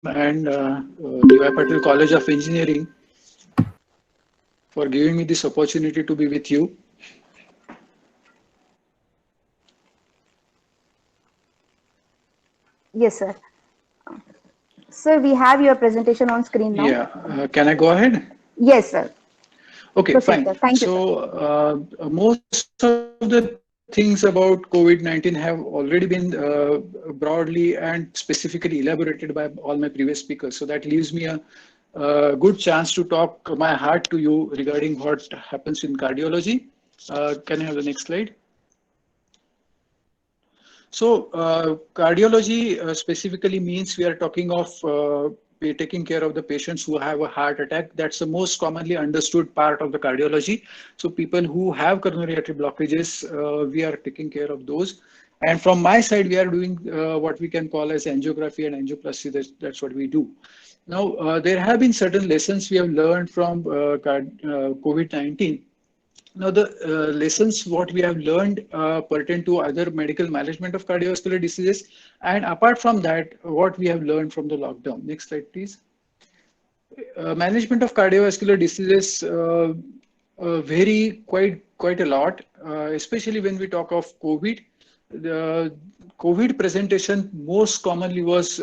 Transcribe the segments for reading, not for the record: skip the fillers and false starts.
and DY Patil College of Engineering for giving me this opportunity to be with you. Yes, sir. Sir, we have your presentation on screen now. Yeah, can I go ahead? Yes, sir. Okay, Proceed, fine. sir. Thank you, sir. So most of the things about COVID-19 have already been broadly and specifically elaborated by all my previous speakers. So that leaves me a good chance to talk my heart to you regarding what happens in cardiology. Can I have the next slide? So, cardiology specifically means we are talking of we're taking care of the patients who have a heart attack. That's the most commonly understood part of the cardiology. So, people who have coronary artery blockages, we are taking care of those. And from my side, we are doing what we can call as angiography and angioplasty. That's what we do. Now, there have been certain lessons we have learned from COVID-19. Now, the lessons what we have learned pertain to other medical management of cardiovascular diseases, and apart from that, what we have learned from the lockdown. Next slide, please. Management of cardiovascular diseases vary quite a lot, especially when we talk of COVID. The COVID presentation most commonly was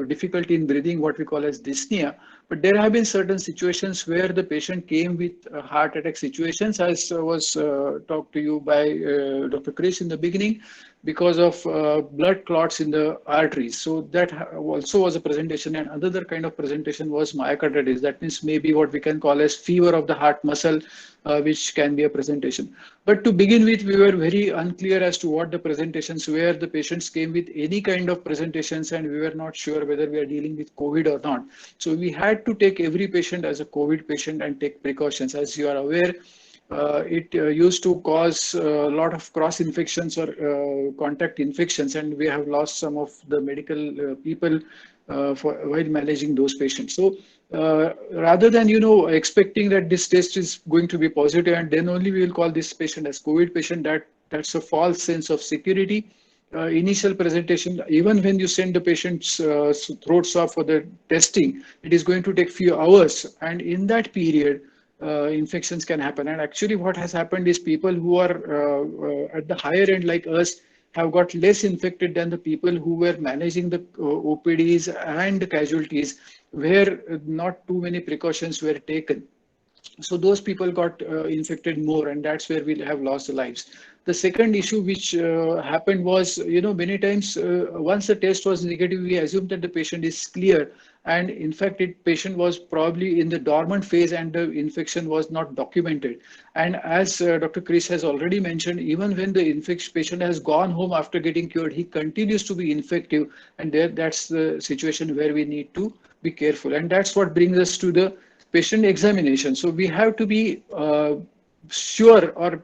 difficulty in breathing, what we call as dyspnea. But there have been certain situations where the patient came with heart attack situations, as was talked to you by Dr. Chris in the beginning, because of blood clots in the arteries. So that also was a presentation, and another kind of presentation was myocarditis. That means maybe what we can call as fever of the heart muscle, which can be a presentation. But to begin with, we were very unclear as to what the presentations were. The patients came with any kind of presentations, and we were not sure whether we are dealing with COVID or not. So we had to take every patient as a COVID patient and take precautions. As you are aware, it used to cause a lot of cross infections or contact infections, and we have lost some of the medical people while managing those patients. So rather than expecting that this test is going to be positive and then only we will call this patient as COVID patient, that's a false sense of security. Initial presentation, even when you send the patient's throat swab for the testing, it is going to take few hours, and in that period infections can happen. And actually what has happened is people who are at the higher end like us have got less infected than the people who were managing the OPDs and casualties, where not too many precautions were taken. So those people got infected more, and that's where we have lost the lives. The second issue which happened was, many times once the test was negative, we assumed that the patient is clear, and in fact patient was probably in the dormant phase and the infection was not documented. And as Dr. Chris has already mentioned, even when the infection patient has gone home after getting cured, he continues to be infective, and that's the situation where we need to be careful. And that's what brings us to the patient examination. So we have to be sure or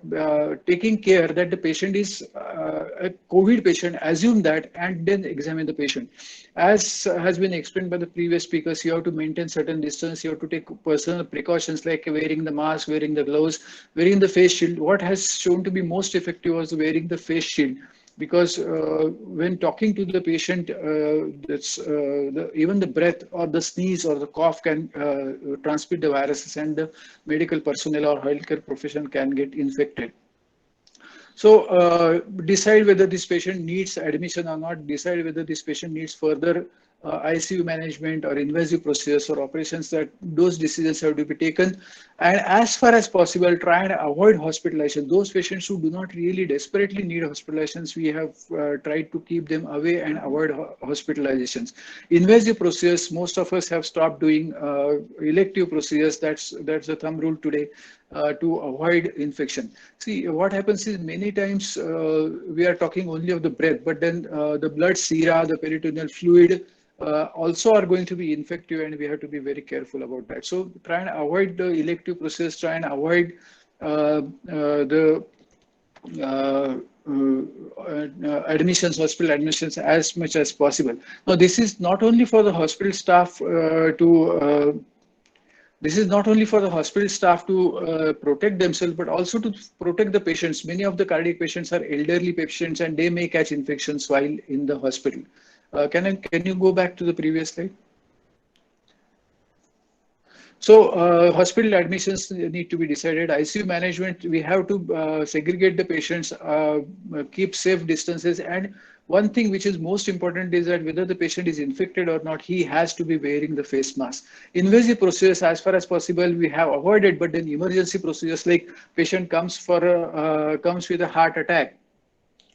taking care that the patient is a COVID patient, assume that, and then examine the patient. As has been explained by the previous speakers, you have to maintain certain distance, you have to take personal precautions like wearing the mask, wearing the gloves, wearing the face shield. What has shown to be most effective was wearing the face shield, because when talking to the patient, even the breath or the sneeze or the cough can transmit the viruses, and the medical personnel or healthcare profession can get infected. So decide whether this patient needs admission or not, decide whether this patient needs further ICU management or invasive procedures or operations, that those decisions have to be taken. And as far as possible, try and avoid hospitalization. Those patients who do not really desperately need hospitalizations, we have tried to keep them away and avoid hospitalizations. Invasive procedures, most of us have stopped doing elective procedures. That's the thumb rule today. To avoid infection. See, what happens is many times we are talking only of the breath, but then the blood sera, the peritoneal fluid also are going to be infective, and we have to be very careful about that. So try and avoid the elective process, try and avoid the admissions, hospital admissions as much as possible. Now, this is not only for the hospital staff to protect themselves, but also to protect the patients. Many of the cardiac patients are elderly patients, and they may catch infections while in the hospital. Can you go back to the previous slide? So hospital admissions need to be decided. ICU management, we have to segregate the patients, keep safe distances. And one thing which is most important is that whether the patient is infected or not, he has to be wearing the face mask. Invasive procedures, as far as possible, we have avoided, but then emergency procedures like patient comes with a heart attack,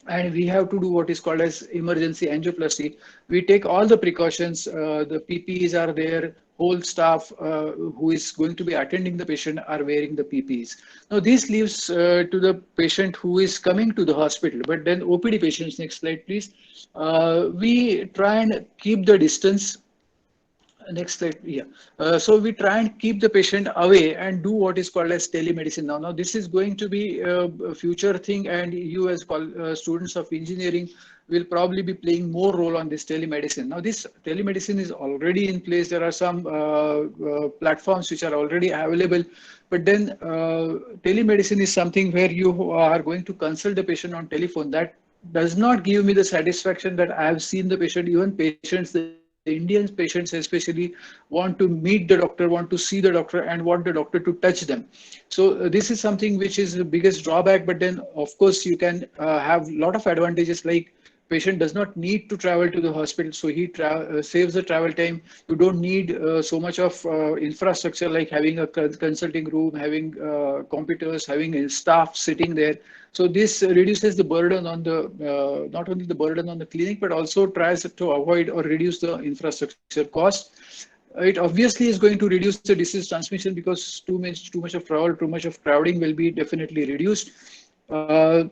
and we have to do what is called as emergency angioplasty. We take all the precautions. The PPEs are there. Whole staff who is going to be attending the patient are wearing the PPEs. Now, this leaves to the patient who is coming to the hospital. But then OPD patients, next slide, please. We try and keep the distance. Next slide. Yeah. So we try and keep the patient away and do what is called as telemedicine now. Now this is going to be a future thing, and you as students of engineering will probably be playing more role on this telemedicine. Now this telemedicine is already in place. There are some platforms which are already available, but then telemedicine is something where you are going to consult the patient on telephone. That does not give me the satisfaction that I have seen the patient. Even patients, the Indian patients especially, want to meet the doctor, want to see the doctor, and want the doctor to touch them. So this is something which is the biggest drawback. But then, of course, you can have a lot of advantages, like patient does not need to travel to the hospital, so he saves the travel time. You don't need so much of infrastructure, like having a consulting room, having computers, having a staff sitting there. So this reduces the burden on the not only the burden on the clinic, but also tries to avoid or reduce the infrastructure cost. It obviously is going to reduce the disease transmission, because too much of travel, too much of crowding will be definitely reduced. Uh,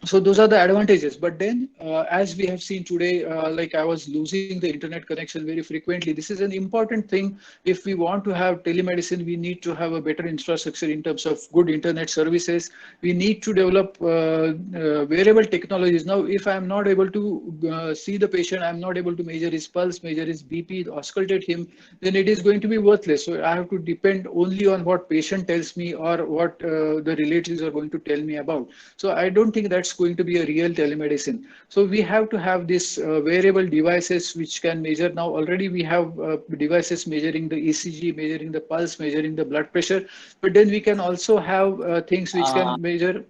so those are the advantages. But then as we have seen today, like I was losing the internet connection very frequently. This is an important thing. If we want to have telemedicine, we need to have a better infrastructure in terms of good internet services. We need to develop wearable technologies. Now if I'm not able to see the patient, I'm not able to measure his pulse, measure his BP, auscultate him, then it is going to be worthless. So I have to depend only on what patient tells me, or what the relatives are going to tell me about. So I don't think that's going to be a real telemedicine. So we have to have these wearable devices which can measure. Now already we have devices measuring the ECG, measuring the pulse, measuring the blood pressure, but then we can also have things which can measure.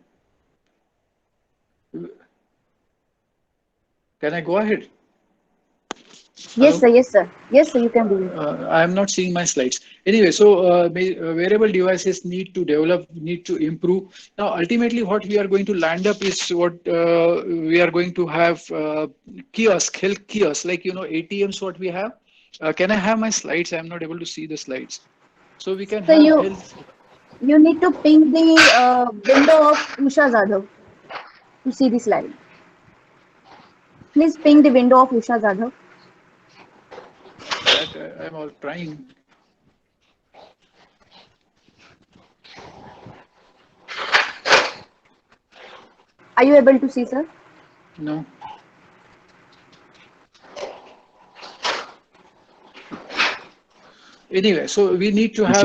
Can I go ahead? Yes, Hello? sir. Yes, sir. Yes, sir. You can do it. I am not seeing my slides. Anyway, so wearable devices need to develop, need to improve. Now, ultimately, what we are going to land up is what we are going to have kiosk, health kiosk, like, ATMs, what we have. Can I have my slides? I'm not able to see the slides. So we can So have health. you need to ping the window of Usha Jadhav to see the slide. Please ping the window of Usha Jadhav. That I'm all trying. Are you able to see, sir? No. Anyway, so we need to have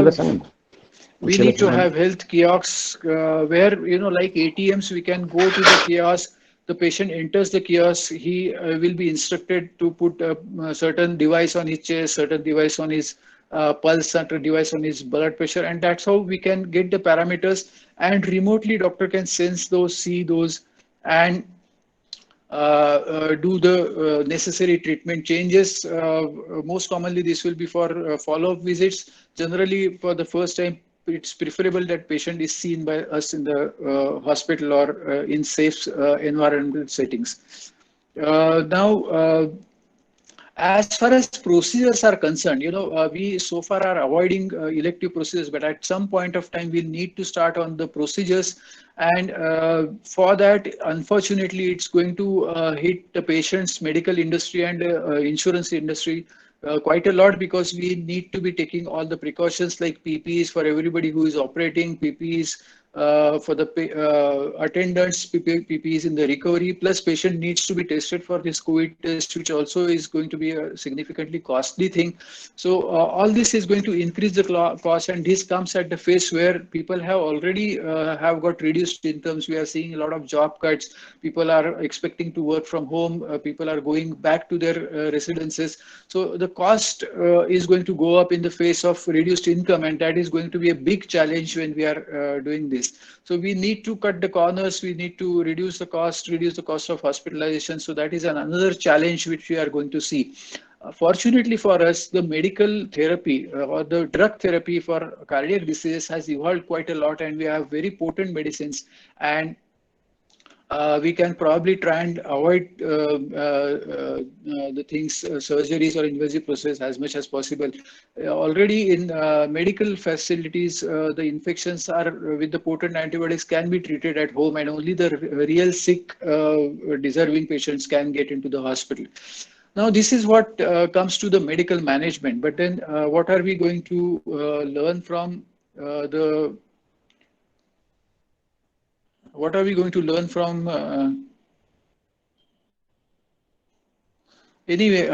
health kiosks where, like ATMs, we can go to the kiosk. The patient enters the kiosk. He will be instructed to put a certain device on his chest, certain device on his pulse, certain device on his blood pressure, and that's how we can get the parameters. And remotely, doctor can sense those, see those, and do the necessary treatment changes. Most commonly, this will be for follow-up visits. Generally, for the first time, it's preferable that patient is seen by us in the hospital, or in safe environmental settings. Now, as far as procedures are concerned, we so far are avoiding elective procedures, but at some point of time, we'll need to start on the procedures. And for that, unfortunately, it's going to hit the patient's medical industry and insurance industry quite a lot, because we need to be taking all the precautions, like PPEs for everybody who is operating, PPEs for the attendants, PPEs in the recovery, plus patient needs to be tested for this COVID test, which also is going to be a significantly costly thing. So all this is going to increase the cost, and this comes at the phase where people have already have got reduced incomes. We are seeing a lot of job cuts. People are expecting to work from home. People are going back to their residences. So the cost is going to go up in the face of reduced income, and that is going to be a big challenge when we are doing this. So we need to cut the corners. We need to reduce the cost of hospitalization. So that is another challenge which we are going to see. Fortunately for us, the medical therapy or the drug therapy for cardiac diseases has evolved quite a lot, and we have very potent medicines. And we can probably try and avoid the things, surgeries or invasive process as much as possible. Already in medical facilities, the infections are with the potent antibiotics can be treated at home, and only the real sick, deserving patients can get into the hospital. Now, this is what comes to the medical management. But then, what are we going to learn from the what are we going to learn from anyway,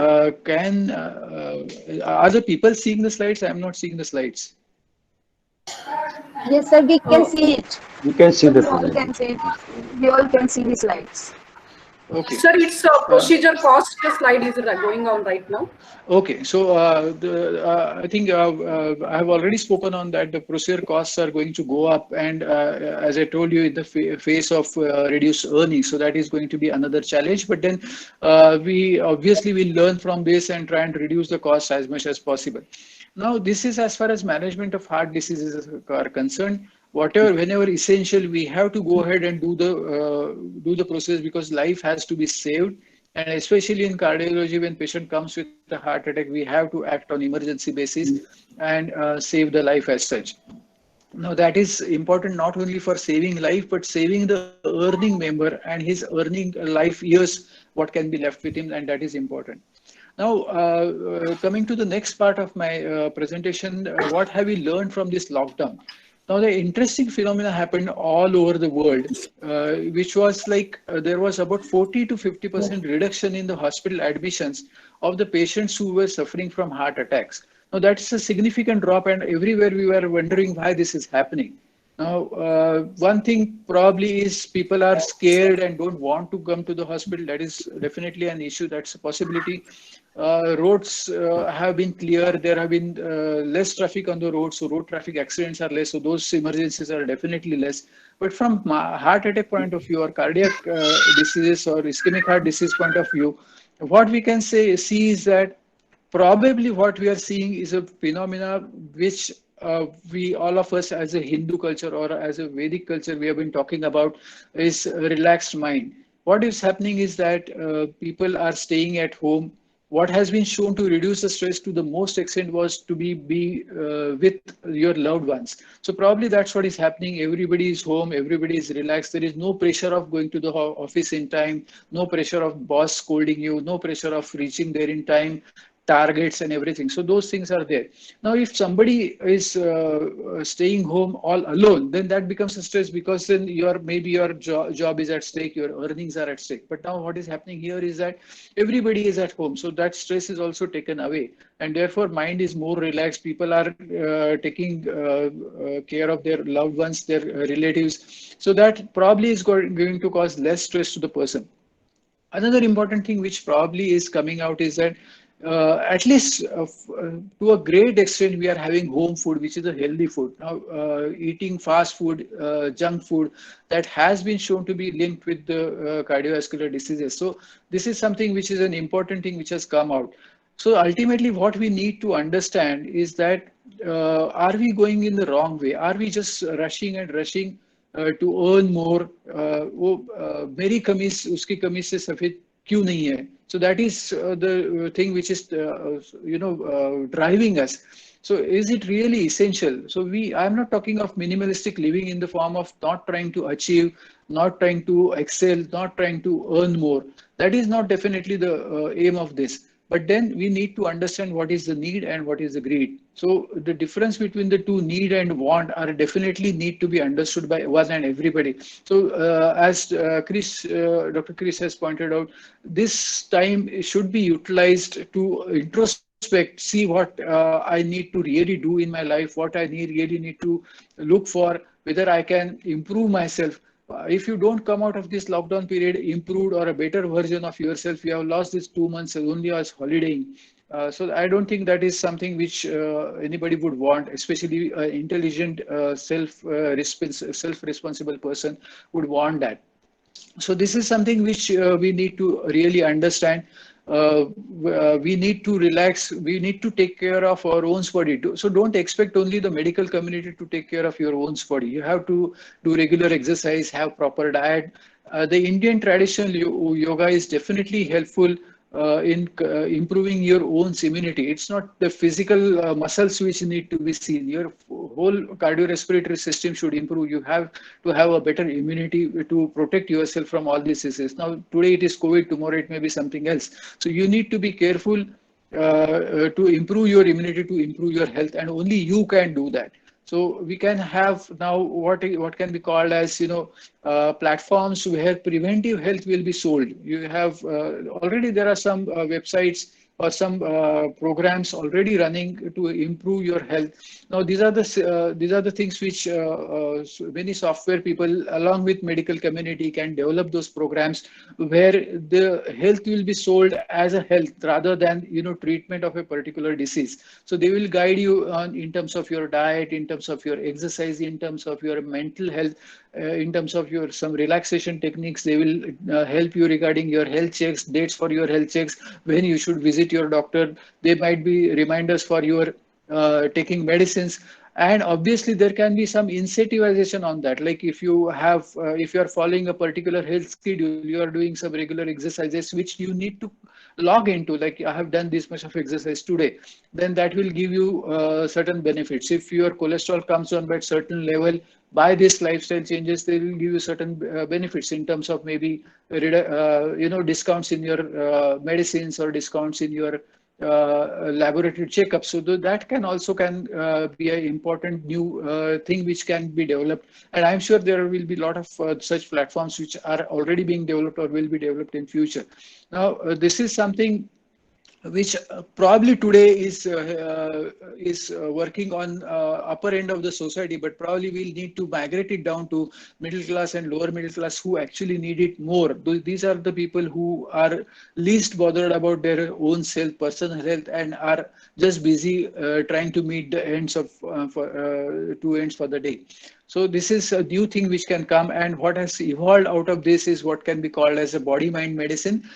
can are the people seeing the slides? I'm not seeing the slides. Yes, sir, we can Oh, see it. You can see the We all slide. can see it. We all can see the slides. Okay. sir, it's a procedure cost slide is going on right now. Okay, so I think I have already spoken on that. The procedure costs are going to go up, and as I told you, in the face of reduced earnings, so that is going to be another challenge. But then we obviously will learn from this and try and reduce the costs as much as possible. Now, this is as far as management of heart diseases are concerned. Whatever, whenever essential, we have to go ahead and do the process, because life has to be saved. And especially in cardiology, when patient comes with a heart attack, we have to act on emergency basis and save the life as such. Now, that is important not only for saving life, but saving the earning member and his earning life years, what can be left with him, and that is important. Now, coming to the next part of my presentation, what have we learned from this lockdown? Now, the interesting phenomena happened all over the world, which was like there was about 40 to 50% reduction in the hospital admissions of the patients who were suffering from heart attacks. Now, that's a significant drop, and everywhere we were wondering why this is happening. Now, one thing probably is people are scared and don't want to come to the hospital. That is definitely an issue. That's a possibility. Roads have been clear. There have been less traffic on the road, so road traffic accidents are less. So those emergencies are definitely less. But from heart attack point of view, or cardiac diseases or ischemic heart disease point of view, what we can see is that probably what we are seeing is a phenomena which we all of us as a Hindu culture or as a Vedic culture we have been talking about is a relaxed mind. What is happening is that people are staying at home. What has been shown to reduce the stress to the most extent was to be with your loved ones. So probably that's what is happening. Everybody is home, everybody is relaxed. There is no pressure of going to the office in time, no pressure of boss scolding you, no pressure of reaching there in time, targets and everything. So those things are there. Now, if somebody is staying home all alone, then that becomes a stress, because then maybe your job is at stake, your earnings are at stake. But now what is happening here is that everybody is at home, so that stress is also taken away, and therefore mind is more relaxed. People are taking care of their loved ones, their relatives. So that probably is going to cause less stress to the person. Another important thing which probably is coming out is that at least to a great extent, we are having home food, which is a healthy food. Now, eating fast food, junk food, that has been shown to be linked with the cardiovascular diseases. So this is something which is an important thing which has come out. So ultimately, what we need to understand is that are we going in the wrong way? Are we just rushing and rushing to earn more? वो मेरी कमीज उसकी कमीज से सफेद क्यों नहीं है? So that is the thing which is driving us. So is it really essential? So I'm not talking of minimalistic living in the form of not trying to achieve, not trying to excel, not trying to earn more. That is not definitely the aim of this. But then we need to understand what is the need and what is the greed. So the difference between the two, need and want, are definitely need to be understood by one and everybody. So as Dr. Chris has pointed out, this time should be utilized to introspect, see what I need to really do in my life, what I really need to look for, whether I can improve myself. If you don't come out of this lockdown period improved or a better version of yourself, you have lost these 2 months only as holidaying. So I don't think that is something which anybody would want, especially an intelligent, self-responsible person would want that. So this is something which we need to really understand. We need to relax. We need to take care of our own body too. So don't expect only the medical community to take care of your own body. You have to do regular exercise, have proper diet. The Indian traditional yoga is definitely helpful in improving your own immunity. It's not the physical muscles which need to be seen. Your whole cardiorespiratory system should improve. You have to have a better immunity to protect yourself from all these diseases. Now, today it is COVID, tomorrow it may be something else. So you need to be careful to improve your immunity, to improve your health, and only you can do that. So we can have now what can be called as platforms where preventive health will be sold. You have already there are some websites or some programs already running to improve your health. Now these are the things which many software people along with medical community can develop those programs where the health will be sold as a health rather than treatment of a particular disease. So they will guide you on in terms of your diet, in terms of your exercise, in terms of your mental health, in terms of your some relaxation techniques. They will help you regarding your health checks, dates for your health checks, when you should visit your doctor. They might be reminders for your taking medicines. And obviously there can be some incentivization on that, like if you have if you are following a particular health schedule, you are doing some regular exercises which you need to log into, like I have done this much of exercise today, then that will give you certain benefits. If your cholesterol comes down by a certain level, by this lifestyle changes, they will give you certain benefits in terms of maybe discounts in your medicines or discounts in your laboratory checkup. So that can be an important new thing which can be developed. And I'm sure there will be a lot of such platforms which are already being developed or will be developed in future. Now, this is something which probably today is working on upper end of the society, but probably we'll need to migrate it down to middle class and lower middle class who actually need it more. These are the people who are least bothered about their own self, personal health, and are just busy trying to meet the ends of two ends for the day. So this is a new thing which can come, and what has evolved out of this is what can be called as a body-mind medicine.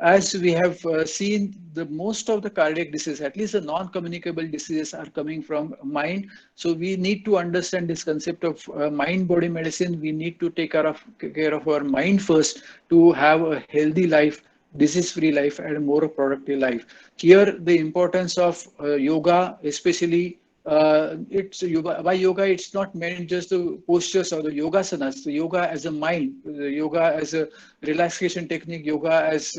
As we have seen, the most of the cardiac diseases, at least the non-communicable diseases, are coming from mind. So we need to understand this concept of mind-body medicine. We need to take care of our mind first to have a healthy life, disease-free life, and a more productive life. Here, the importance of yoga, especially it's yoga. By yoga, it's not meant just the postures or the yogasanas. The yoga as a mind, the yoga as a relaxation technique, yoga as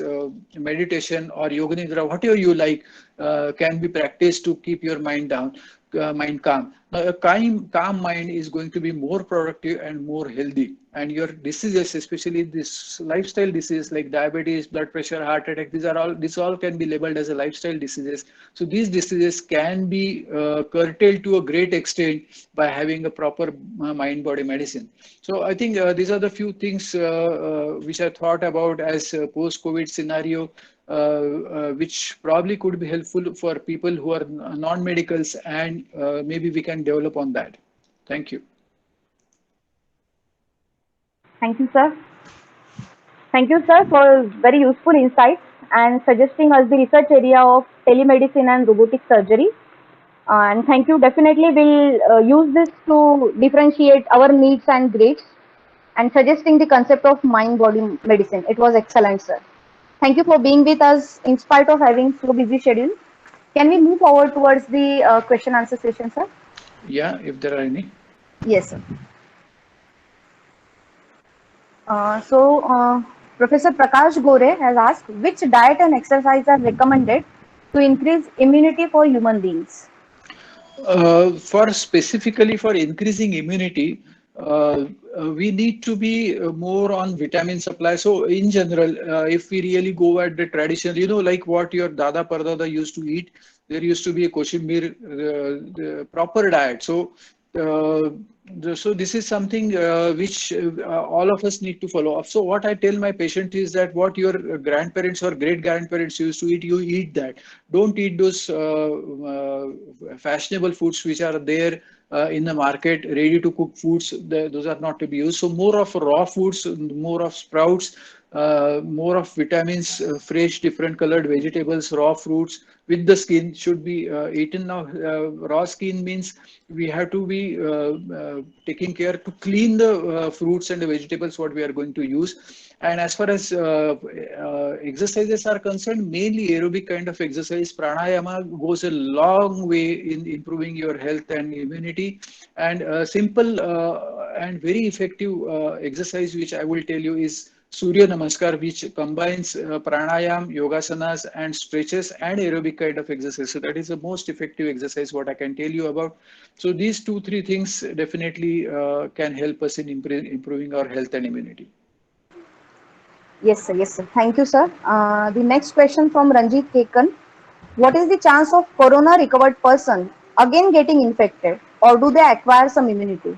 meditation or yoga nidra, whatever you like, can be practiced to keep your mind down, mind calm. Now, a calm mind is going to be more productive and more healthy. And your diseases, especially this lifestyle disease like diabetes, blood pressure, heart attack, these all can be labeled as a lifestyle diseases. So these diseases can be curtailed to a great extent by having a proper mind-body medicine. So I think these are the few things which I thought about as a post-COVID scenario, which probably could be helpful for people who are non-medicals, and maybe we can develop on that. Thank you. Thank you, sir. Thank you, sir, for very useful insights and suggesting us the research area of telemedicine and robotic surgery. And thank you. Definitely, we'll use this to differentiate our needs and grades and suggesting the concept of mind-body medicine. It was excellent, sir. Thank you for being with us in spite of having so busy schedule. Can we move forward towards the question answer session, sir? Yeah, if there are any. Yes, sir. Professor Prakash Gore has asked, which diet and exercise are recommended to increase immunity for human beings? For specifically for increasing immunity, we need to be more on vitamin supply. So in general, if we really go at the traditional, like what your Dada Pardada used to eat, there used to be a Koshimbir, the proper diet. So uh, so this is something which all of us need to follow up. So what I tell my patient is that what your grandparents or great grandparents used to eat, you eat that. Don't eat those fashionable foods which are there in the market, ready to cook foods. Those are not to be used. So more of raw foods, more of sprouts, more of vitamins, fresh, different colored vegetables, raw fruits with the skin should be eaten. Now, raw skin means we have to be taking care to clean the fruits and the vegetables what we are going to use. And as far as exercises are concerned, mainly aerobic kind of exercise, pranayama goes a long way in improving your health and immunity. And simple and very effective exercise, which I will tell you, is Surya Namaskar, which combines pranayam, yogasanas, and stretches and aerobic kind of exercise. So that is the most effective exercise what I can tell you about. So these two, three things definitely can help us in improving our health and immunity. Yes, sir. Yes, sir. Thank you, sir. The next question from Ranjit Kekan. What is the chance of corona recovered person again getting infected, or do they acquire some immunity?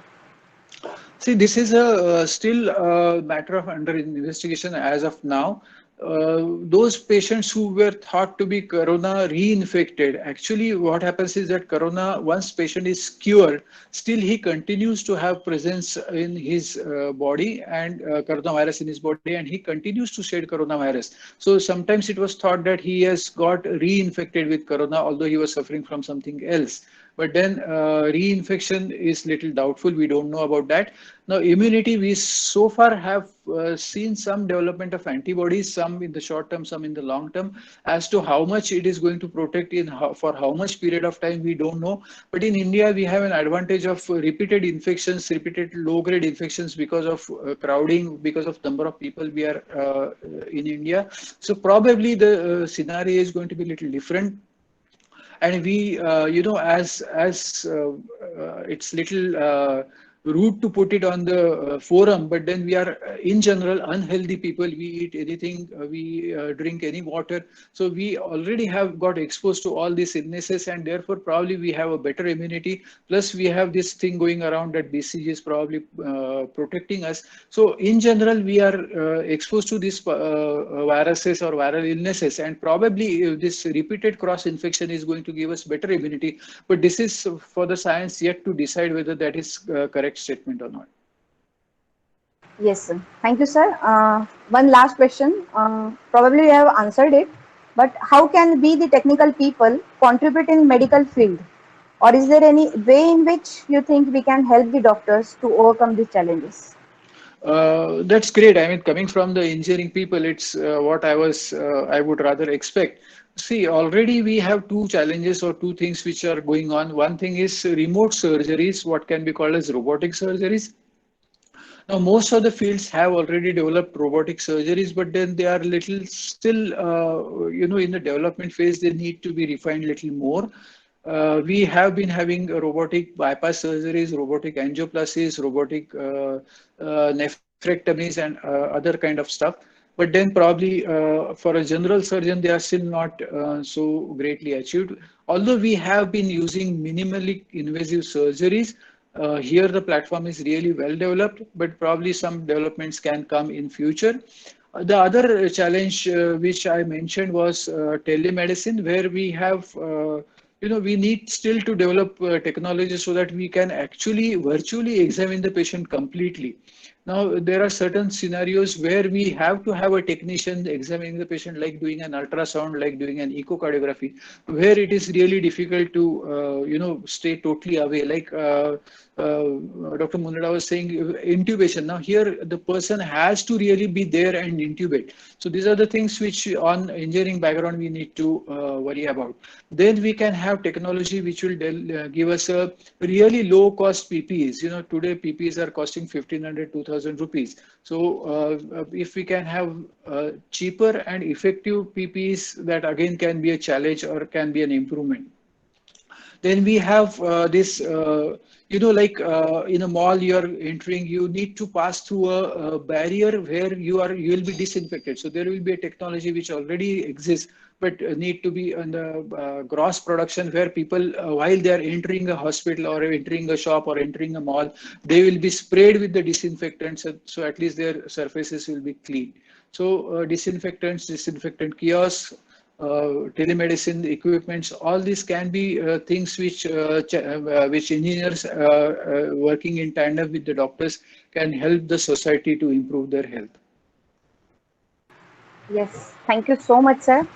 See, this is a still a matter of under investigation as of now. Those patients who were thought to be corona reinfected, actually what happens is that corona, once patient is cured, still he continues to have presence in his body and coronavirus in his body, and he continues to shed coronavirus. So sometimes it was thought that he has got reinfected with corona, although he was suffering from something else. But then reinfection is little doubtful. We don't know about that. Now, immunity, we so far have seen some development of antibodies, some in the short term, some in the long term. As to how much it is going to protect for how much period of time, we don't know. But in India, we have an advantage of repeated infections, repeated low-grade infections because of crowding, because of number of people we are in India. So probably the scenario is going to be a little different, and we it's little rude to put it on the forum, but then we are in general unhealthy people. We eat anything, we drink any water, so we already have got exposed to all these illnesses, and therefore probably we have a better immunity. Plus we have this thing going around that BCG is probably protecting us. So in general we are exposed to these viruses or viral illnesses, and probably this repeated cross infection is going to give us better immunity. But this is for the science yet to decide whether that is correct statement or not. Yes, sir. Thank you, sir. One last question. Probably you have answered it, but how can we, the technical people, contribute in medical field? Or is there any way in which you think we can help the doctors to overcome these challenges? That's great. I mean, coming from the engineering people, it's what I would rather expect. See, already we have two challenges or two things which are going on. One thing is remote surgeries, what can be called as robotic surgeries. Now, most of the fields have already developed robotic surgeries, but then they are little still, in the development phase, they need to be refined little more. We have been having robotic bypass surgeries, robotic angioplasties, robotic nephrectomies, and other kind of stuff. But then probably for a general surgeon, they are still not so greatly achieved. Although we have been using minimally invasive surgeries, here the platform is really well developed, but probably some developments can come in future. The other challenge which I mentioned was telemedicine, where we have we need still to develop technology so that we can actually virtually examine the patient completely. Now, there are certain scenarios where we have to have a technician examining the patient, like doing an ultrasound, like doing an echocardiography, where it is really difficult to, stay totally away. Like Dr. Munada was saying, intubation. Now, here the person has to really be there and intubate. So these are the things which on engineering background we need to worry about. Then we can have technology which will give us a really low cost PPEs. Today PPEs are costing 1,500, 5,000 rupees. So if we can have cheaper and effective PPEs, that again can be a challenge or can be an improvement. Then we have this, like in a mall you are entering, you need to pass through a barrier where you will be disinfected. So there will be a technology which already exists, but need to be on the gross production, where people, while they are entering a hospital or entering a shop or entering a mall, they will be sprayed with the disinfectants, so at least their surfaces will be clean. So disinfectants, disinfectant kiosks, telemedicine equipments, all these can be things which engineers working in tandem with the doctors can help the society to improve their health. Yes, thank you so much, sir.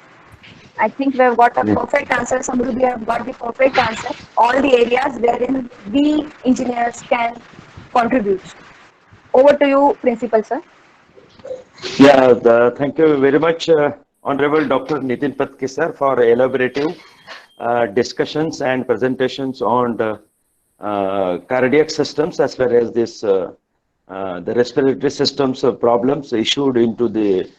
I think we have got a perfect answer. Samruddhi have got the perfect answer. All the areas wherein we engineers can contribute. Over to you, Principal, sir. Yeah, thank you very much, Honorable Dr. Nitin Patki sir, for elaborative discussions and presentations on the cardiac systems, as well as this the respiratory systems problems issued into the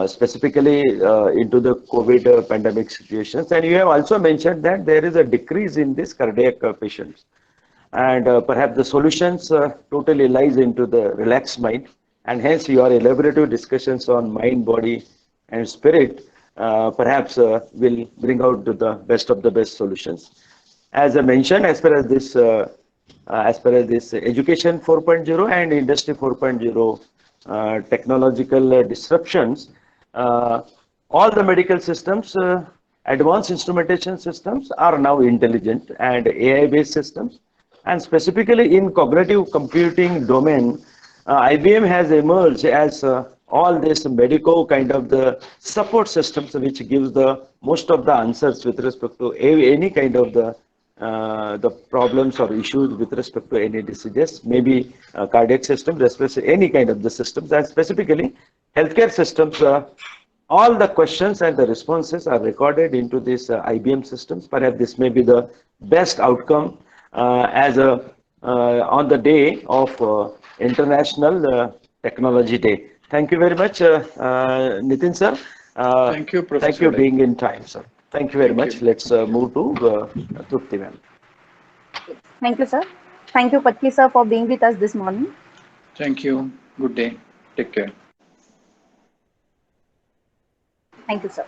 specifically into the COVID pandemic situations. And you have also mentioned that there is a decrease in this cardiac patients, and perhaps the solutions totally lies into the relaxed mind, and hence your elaborative discussions on mind, body and spirit perhaps will bring out the best of the best solutions. As I mentioned, as far as this education 4.0 and industry 4.0 technological disruptions, all the medical systems, advanced instrumentation systems are now intelligent and AI based systems. And specifically in cognitive computing domain, IBM has emerged as all this medico kind of the support systems, which gives the most of the answers with respect to any kind of the problems or issues with respect to any diseases, maybe cardiac system, respiratory, any kind of the systems, and specifically healthcare systems. All the questions and the responses are recorded into this IBM systems. Perhaps this may be the best outcome as a on the day of International Technology Day. Thank you very much, Nitin sir. Thank you, Professor. Thank you being in time, sir. Thank you very Thank much. you. Let's move to Trupti ma'am. Thank you, sir. Thank you, Patki, sir, for being with us this morning. Thank you. Good day. Take care. Thank you, sir.